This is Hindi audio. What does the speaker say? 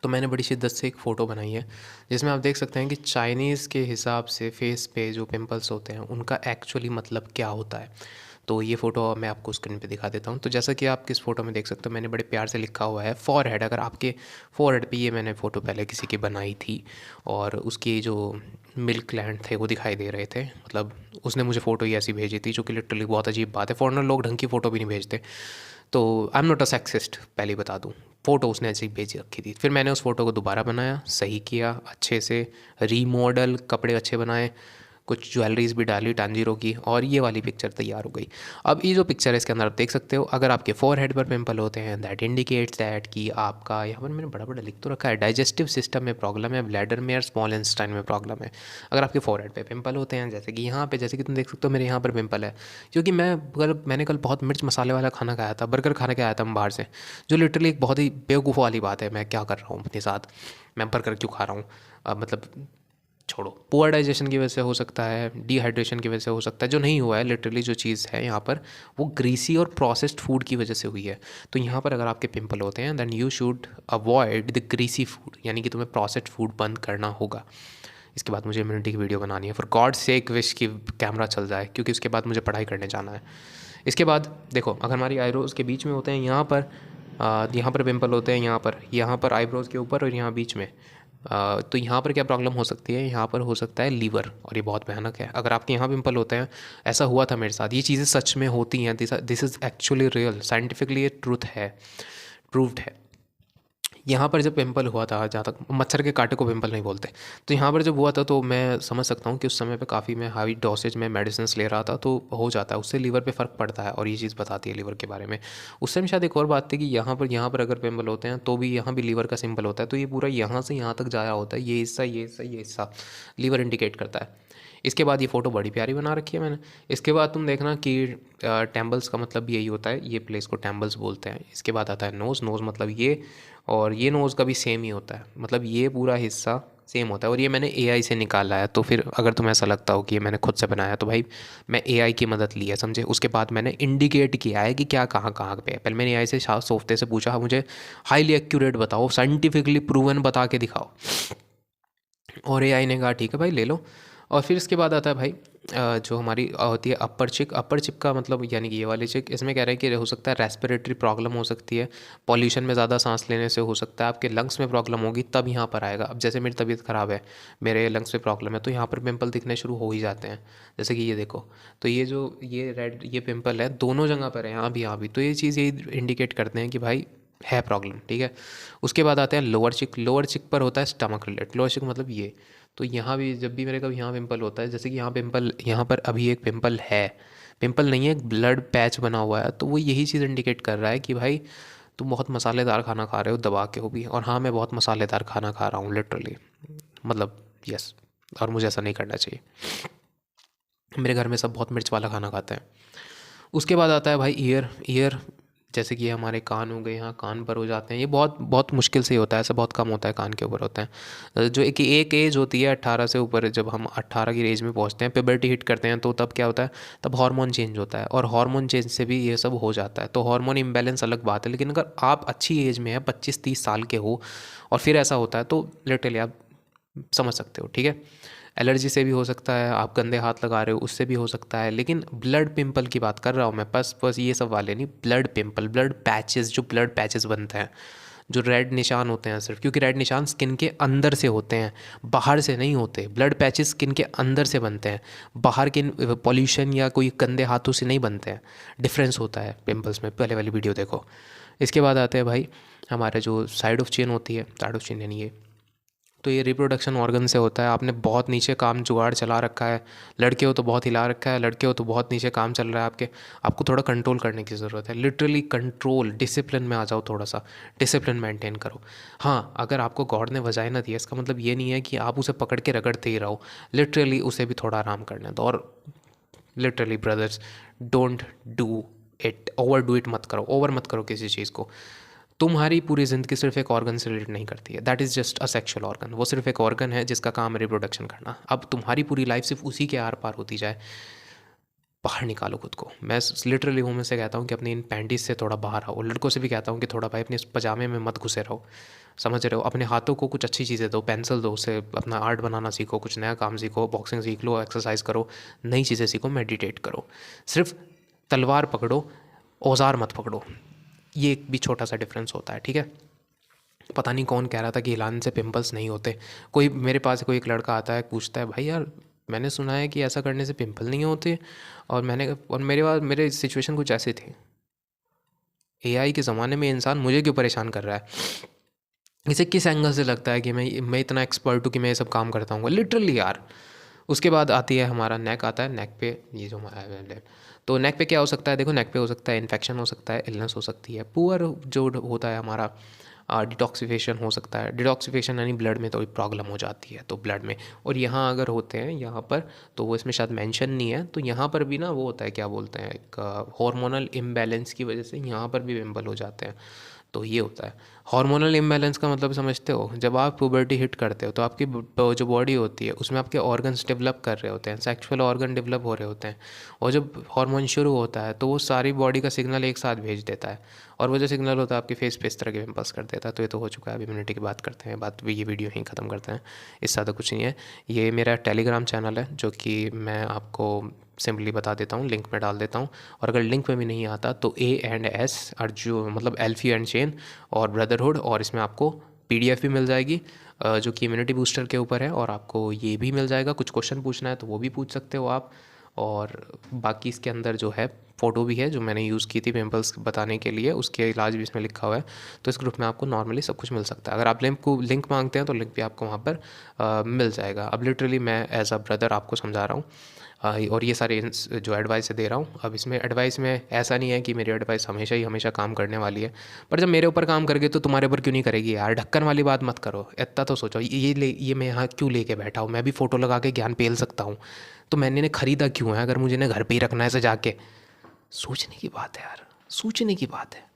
तो मैंने बड़ी शिद्दत से एक फ़ोटो बनाई है जिसमें आप देख सकते हैं कि चाइनीज़ के हिसाब से फेस पे जो पिंपल्स होते हैं उनका एक्चुअली मतलब क्या होता है। तो ये फ़ोटो मैं आपको स्क्रीन पे दिखा देता हूँ। तो जैसा कि आप इस फ़ोटो में देख सकते हो, मैंने बड़े प्यार से लिखा हुआ है फॉरहेड। अगर आपके फॉरहेड पे, ये मैंने फ़ोटो पहले किसी की बनाई थी और उसकी जो मिल्क ग्लैंड थे वो दिखाई दे रहे थे। मतलब उसने मुझे फ़ोटो ही ऐसी भेजी थी, जो कि लिटरली बहुत अजीब बात है। फॉरेनर लोग ढंग की फ़ोटो भी नहीं भेजते। तो I am not a sexist, पहले ही बता दूँ। फ़ोटो उसने ऐसे ही भेज रखी थी। फिर मैंने उस फ़ोटो को दोबारा बनाया, सही किया, अच्छे से रीमॉडल, कपड़े अच्छे बनाए, कुछ ज्वेलरीज भी डाली टांजीरो की, और ये वाली पिक्चर तैयार हो गई। अब ये जो पिक्चर है इसके अंदर आप देख सकते हो, अगर आपके फोरहेड पर पिंपल होते हैं, दैट इंडिकेट्स दैट कि आपका, यहाँ पर मैंने बड़ा बड़ा लिख तो रखा है, डाइजेस्टिव सिस्टम में प्रॉब्लम है, ब्लैडर में और स्मॉल इंटेस्टाइन में प्रॉब्लम है। अगर आपके फोरहेड पे पिंपल होते हैं, जैसे कि यहाँ पे, जैसे कि तुम देख सकते हो मेरे यहाँ पर पिंपल है, क्योंकि मैंने कल बहुत मिर्च मसाले वाला खाना खाया था, बर्गर खाने के आया था मैं बाहर से, जो लिटरली एक बहुत ही बेवकूफ़ वाली बात है। मैं क्या कर रहा हूँ अपने साथ, मैं बर्गर क्यों खा रहा हूँ? मतलब छोड़ो, पुअर डाइजेशन की वजह से हो सकता है, डिहाइड्रेशन की वजह से हो सकता है, जो नहीं हुआ है लिटरली, जो चीज़ है यहाँ पर वो ग्रीसी और प्रोसेस्ड फूड की वजह से हुई है। तो यहाँ पर अगर आपके पिंपल होते हैं, then you should avoid the greasy food, यानी कि तुम्हें प्रोसेस्ड फूड बंद करना होगा। इसके बाद मुझे इम्यूनिटी की वीडियो बनानी है, फॉर गॉड सेक विश की कैमरा चल जाए, क्योंकि उसके बाद मुझे पढ़ाई करने जाना है। इसके बाद देखो, अगर हमारी आईब्रोज़ के बीच में होते हैं, यहाँ पर पिंपल होते हैं, यहाँ पर आईब्रोज़ के ऊपर और यहाँ बीच में, तो यहाँ पर क्या प्रॉब्लम हो सकती है? यहाँ पर हो सकता है लीवर, और ये बहुत भयानक है। अगर आपके यहाँ पिंपल होते हैं, ऐसा हुआ था मेरे साथ, ये चीज़ें सच में होती हैं, this is actually real, scientifically ये ट्रूथ है, प्रूव्ड है। यहाँ पर जब पिंपल हुआ था, जहाँ तक मच्छर के कांटे को पिंपल नहीं बोलते, तो यहाँ पर जब हुआ था तो मैं समझ सकता हूँ कि उस समय पे काफ़ी मैं हाई डोसेज में मेडिसिन ले रहा था, तो हो जाता है उससे, लीवर पे फ़र्क पड़ता है, और ये चीज़ बताती है लीवर के बारे में। उस समय शायद एक और बात थी कि यहाँ पर अगर पिंपल होते हैं तो भी यहाँ भी लीवर का सिंपल होता है, तो ये पूरा यहाँ से यहाँ तक जाया होता है, ये हिस्सा, ये हिस्सा, ये हिस्सा लीवर इंडिकेट करता है। इसके बाद ये फ़ोटो बड़ी प्यारी बना रखी है मैंने। इसके बाद तुम देखना कि टेम्बल्स का मतलब भी यही होता है, ये प्लेस को टेम्बल्स बोलते हैं। इसके बाद आता है नोज़, नोज़ मतलब ये, और ये नोज़ का भी सेम ही होता है, मतलब ये पूरा हिस्सा सेम होता है, और ये मैंने एआई से निकाला है। तो फिर अगर तुम्हें ऐसा लगता हो कि ये मैंने खुद से बनाया, तो भाई मैं एआई की मदद ली है, समझे। उसके बाद मैंने इंडिकेट किया है कि क्या कहाँ कहाँ पे है। पहले मैंने एआई से सोफ्टे से पूछा, मुझे हाईली एक्यूरेट बताओ, साइंटिफिकली प्रूवन बता के दिखाओ, और एआई ने कहा ठीक है भाई ले लो। और फिर इसके बाद आता है भाई जो हमारी होती है अपर चिक। अपर चिक का मतलब यानी कि ये वाली चिक, इसमें कह रहे हैं कि हो सकता है रेस्पिरेटरी प्रॉब्लम हो सकती है, पॉल्यूशन में ज़्यादा सांस लेने से हो सकता है, आपके लंग्स में प्रॉब्लम होगी, तब यहाँ पर आएगा। अब जैसे मेरी तबीयत ख़राब है, मेरे लंग्स में प्रॉब्लम है, तो यहाँ पर पिंपल दिखने शुरू हो ही जाते हैं। जैसे कि ये देखो, तो ये जो ये रेड ये पिंपल है, दोनों जगह पर है, यहाँ भी। तो ये चीज़ यही इंडिकेट करते हैं कि भाई है प्रॉब्लम, ठीक है। उसके बाद आते हैं लोअर चिक। लोअर चिक पर होता है स्टमक रिलेटेड। लोअर चिक मतलब ये, तो यहाँ भी जब भी मेरे कभी यहाँ पिंपल होता है, जैसे कि यहाँ पिंपल, यहाँ पर अभी एक पिंपल है, पिंपल नहीं है, एक ब्लड पैच बना हुआ है, तो वो यही चीज़ इंडिकेट कर रहा है कि भाई तुम बहुत मसालेदार खाना खा रहे हो दबा के हो भी। और हाँ, मैं बहुत मसालेदार खाना खा रहा हूँ लिटरली, मतलब यस। और मुझे ऐसा नहीं करना चाहिए, मेरे घर में सब बहुत मिर्च वाला खाना खाते हैं। उसके बाद आता है भाई ईयर। ईयर जैसे कि हमारे कान हो गए, यहाँ कान पर हो जाते हैं, ये बहुत बहुत मुश्किल से ही होता है, ऐसा बहुत कम होता है कान के ऊपर होता है। जो एक एज होती है 18 से ऊपर, जब हम 18 की एज में पहुँचते हैं, प्यूबर्टी हिट करते हैं, तो तब क्या होता है, तब हार्मोन चेंज होता है, और हार्मोन चेंज से भी ये सब हो जाता है। तो हार्मोन इम्बैलेंस अलग बात है, लेकिन अगर आप अच्छी एज में है, 25-30 साल के हो, और फिर ऐसा होता है, तो लिटरली आप समझ सकते हो, ठीक है। एलर्जी से भी हो सकता है, आप गंदे हाथ लगा रहे हो उससे भी हो सकता है, लेकिन ब्लड पिंपल की बात कर रहा हूँ मैं, बस ये सब वाले नहीं, ब्लड पिंपल, ब्लड पैचेस, जो ब्लड पैचेस बनते हैं, जो रेड निशान होते हैं सिर्फ, क्योंकि रेड निशान स्किन के अंदर से होते हैं, बाहर से नहीं होते। ब्लड पैचेस स्किन के अंदर से बनते हैं, बाहर के पॉल्यूशन या कोई गंदे हाथों से नहीं बनते हैं। डिफरेंस होता है पिंपल्स में, पहले वाली वीडियो देखो। इसके बाद आते हैं भाई हमारे जो साइड ऑफ चेन होती है, साइड ऑफ चेन यानी ये, तो ये रिप्रोडक्शन ऑर्गन से होता है। आपने बहुत नीचे काम जुगाड़ चला रखा है, लड़के हो तो बहुत हिला रखा है, लड़के हो तो बहुत नीचे काम चल रहा है आपके, आपको थोड़ा कंट्रोल करने की ज़रूरत है, लिटरली कंट्रोल, डिसिप्लिन में आ जाओ, थोड़ा सा डिसिप्लिन मेंटेन करो। हाँ, अगर आपको गॉड ने वजाइना दिया, इसका मतलब ये नहीं है कि आप उसे पकड़ के रगड़ते ही रहो, लिटरली उसे भी थोड़ा आराम करने दो। और literally brothers, don't do it, over do it मत करो, ओवर मत करो किसी चीज़ को। तुम्हारी पूरी ज़िंदगी सिर्फ एक ऑर्गन से रिलेट नहीं करती है, that is just a sexual organ, वो सिर्फ एक ऑर्गन है जिसका काम है रिप्रोडक्शन करना। अब तुम्हारी पूरी लाइफ सिर्फ उसी के आर पार होती जाए, बाहर निकालो खुद को। मैं लिटरली हूँ, मैं से कहता हूँ कि अपनी इन पैंटीज से थोड़ा बाहर आओ। लड़कों से भी कहता हूँ कि थोड़ा भाई अपने इस पजामे में मत घुसे रहो, समझ रहे हो। अपने हाथों को कुछ अच्छी चीज़ें दो, पेंसिल दो, उससे अपना आर्ट बनाना सीखो, कुछ नया काम सीखो, बॉक्सिंग सीख लो, एक्सरसाइज करो, नई चीज़ें सीखो, मेडिटेट करो। सिर्फ तलवार पकड़ो, औजार मत पकड़ो। ये एक भी छोटा सा डिफरेंस होता है, ठीक है। पता नहीं कौन कह रहा था कि हिलाने से पिंपल्स नहीं होते। कोई मेरे पास कोई एक लड़का आता है, पूछता है भाई यार मैंने सुना है कि ऐसा करने से पिंपल नहीं होते। और मेरे पास मेरे सिचुएशन कुछ ऐसी थी, एआई के ज़माने में इंसान मुझे क्यों परेशान कर रहा है, इसे किस एंगल से लगता है कि मैं इतना एक्सपर्ट हूँ कि मैं ये सब काम करता हूँ, लिटरली यार। उसके बाद आती है हमारा नेक, आता है नेक पे। ये जो हमारा तो नेक पे क्या हो सकता है, देखो नेक पे हो सकता है इन्फेक्शन, हो सकता है इलनेस, हो सकती है पुअर जो होता है हमारा डिटॉक्सिफिकेशन हो सकता है। डिटॉक्सिफिकेशन यानी ब्लड में तो प्रॉब्लम हो जाती है, तो ब्लड में। और यहाँ अगर होते हैं यहाँ पर, तो वो इसमें शायद मेंशन नहीं है, तो यहाँ पर भी ना वो होता है, क्या बोलते हैं, एक हार्मोनल इम्बैलेंस की वजह से यहाँ पर भी पिंपल हो जाते हैं। तो ये होता है हार्मोनल इम्बैलेंस का मतलब, समझते हो। जब आप पुबर्टी हिट करते हो तो आपकी जो बॉडी होती है उसमें आपके ऑर्गन्स डेवलप कर रहे होते हैं, सेक्सुअल ऑर्गन डेवलप हो रहे होते हैं। और जब हार्मोन शुरू होता है तो वो सारी बॉडी का सिग्नल एक साथ भेज देता है, और वो जो सिग्नल होता है आपके फेस पे इस तरह के पिंपल्स कर देता है। तो ये तो हो चुका है, अभी इम्यूनिटी की बात करते हैं, बात ये वीडियो यहीं ख़त्म करते हैं। इससे ज़्यादा कुछ नहीं है। ये मेरा टेलीग्राम चैनल है जो कि मैं आपको सिंपली बता देता हूँ, लिंक में डाल देता हूँ। और अगर लिंक में भी नहीं आता तो A&S अर्जु मतलब एल्फी एंड चेन और ब्रदरहुड, और इसमें आपको PDF भी मिल जाएगी जो कि इम्यूनिटी बूस्टर के ऊपर है। और आपको ये भी मिल जाएगा, कुछ क्वेश्चन पूछना है तो वो भी पूछ सकते हो आप। और बाकी इसके अंदर जो है फ़ोटो भी है जो मैंने यूज़ की थी पिंपल्स बताने के लिए, उसके इलाज भी इसमें लिखा हुआ है। तो इस ग्रुप में आपको नॉर्मली सब कुछ मिल सकता है। अगर आप लिंक मांगते हैं तो लिंक भी आपको वहाँ पर मिल जाएगा। अब लिटरली मैं एज अ ब्रदर आपको समझा रहा हूँ, और ये सारे जो एडवाइस दे रहा हूँ। अब इसमें एडवाइस में ऐसा नहीं है कि मेरी एडवाइस हमेशा ही हमेशा काम करने वाली है, पर जब मेरे ऊपर काम करेगी तो तुम्हारे ऊपर क्यों नहीं करेगी यार। ढक्कन वाली बात मत करो, इतना तो सोचो। ये मैं यहाँ क्यों लेके बैठा हूँ, मैं भी फ़ोटो लगा के ज्ञान पेल सकता हूँ, तो मैंने इन्हें ख़रीदा क्यों है अगर मुझे इन्हें घर पे ही रखना है सजा के। सोचने की बात है यार, सोचने की बात है।